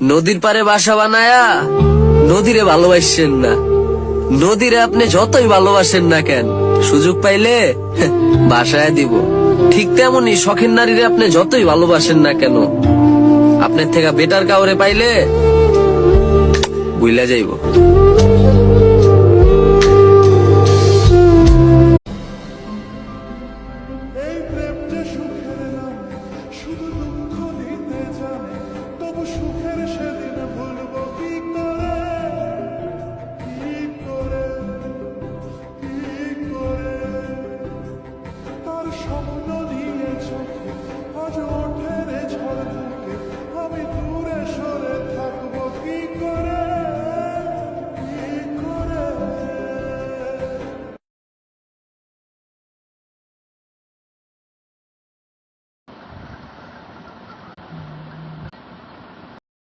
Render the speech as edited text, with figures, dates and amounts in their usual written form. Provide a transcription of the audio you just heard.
নদীর পারে বাসা বানায়া নদীরে ভালোবাসছেন না। নদীরে আপনি যতই ভালোবাসেন না কেন, সুযোগ পাইলে বাসায় দিব। ঠিক তেমনই শখের নারীরে আপনি যতই ভালোবাসেন না কেন, আপনার থেকে বেটার কাউরে পাইলে বুইলা যাইব।